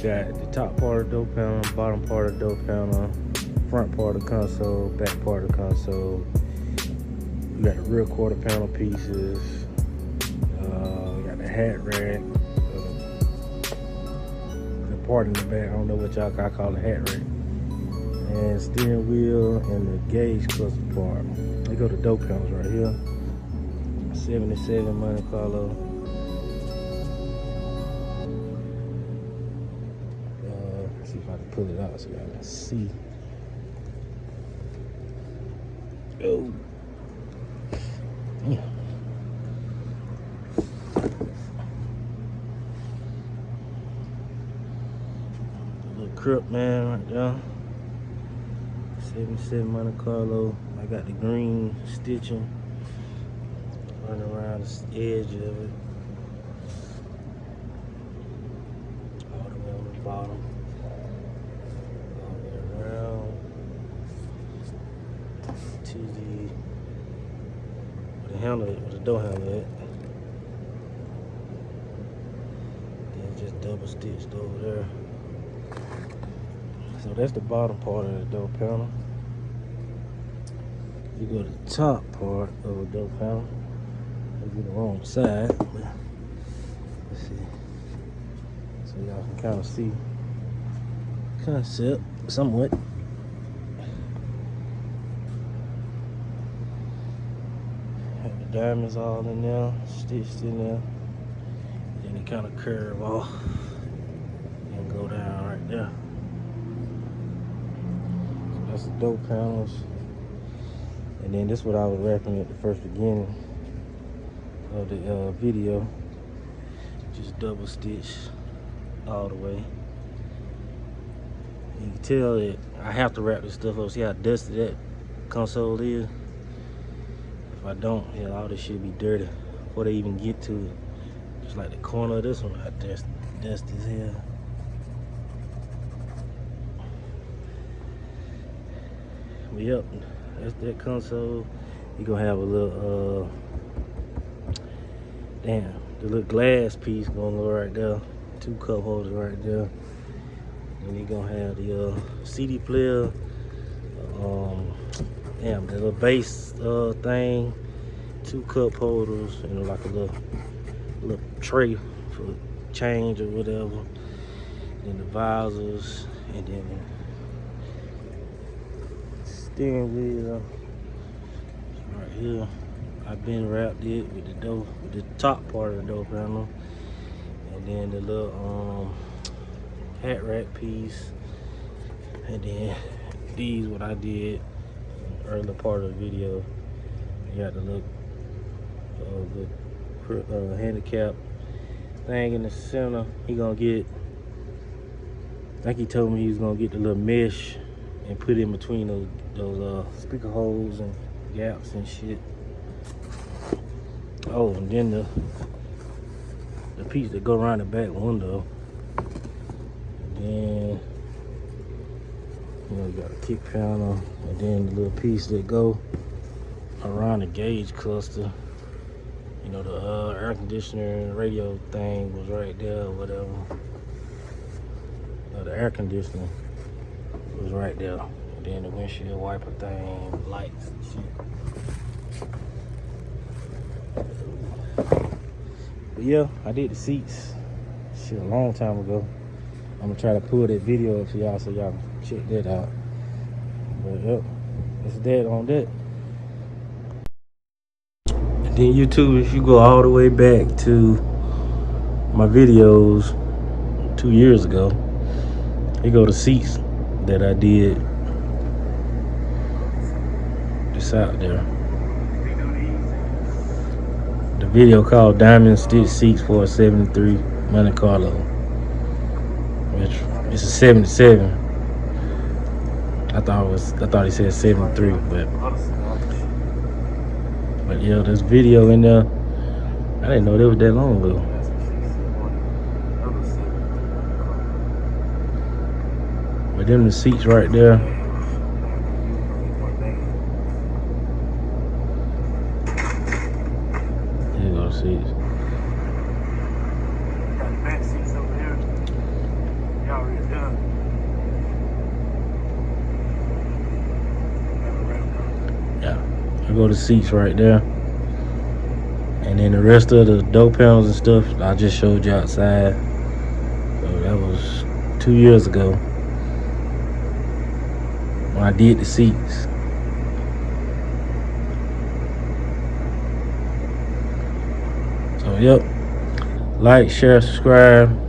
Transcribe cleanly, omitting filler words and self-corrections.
got the top part of the door panel, bottom part of the door panel, front part of the console, back part of the console. We got the rear quarter panel pieces. We got the hat rack. The part in the back, I don't know what y'all call the hat rack. And steering wheel and the gauge cluster part. They go to door panels right here. 77 Monte Carlo. Let's see if I can pull it out so y'all can see. Oh, yeah. The little crib man right there. 77 Monte Carlo. I got the green stitching running around the edge of it. All the way on the bottom. All the way around to where the door handle at. Then just double stitched over there. So that's the bottom part of the door panel. You go to the top part of the door panel. Maybe the wrong side, but let's see. So y'all can kind of see concept somewhat. Have the diamonds all in there, stitched in there. Then it kind of curve off and go down right there. So that's the door panels. And then this is what I was wrapping at the first beginning of the video. Just double stitch all the way. You can tell that I have to wrap this stuff up. See how dusty that console is? If I don't, yeah, all this shit be dirty before they even get to it. Just like the corner of this one, I dust as hell. But yep, that's that console. You're gonna have a little the little glass piece gonna go right there. 2 cup holders right there. And you're gonna have the CD player, the little bass thing, 2 cup holders, and like a little tray for change or whatever. Then the visors, and then the steering wheel right here. I've been wrapped it with the top part of the door panel, and then the little hat rack piece, and then these what I did in the earlier part of the video. You got the little handicap thing in the center. He gonna get, I think he told me he was gonna get the little mesh and put in between those speaker holes and gaps and shit. Oh, and then the piece that go around the back window. And then you got a kick panel, and then the little piece that go around the gauge cluster. You know, the air conditioner and radio thing was right there or whatever. The air conditioner was right there. And then the windshield wiper thing, lights and shit. But yeah, I did the seats shit a long time ago. I'm gonna try to pull that video up for y'all so y'all can check that out. But yep, that's that on that. And then YouTube, if you go all the way back to my videos 2 years ago, you go to seats that I did just out there. The video called Diamond Stitch Seats for a 73 Monte Carlo, which it's a 77. I thought he said 73, but yeah, this video in there, I didn't know they was that long ago. But them the seats right there. Here go the seats. Got the back seats over here. Y'all go the seats right there. And then the rest of the door panels and stuff, I just showed you outside. So that was 2 years ago when I did the seats. So yep, like, share, subscribe.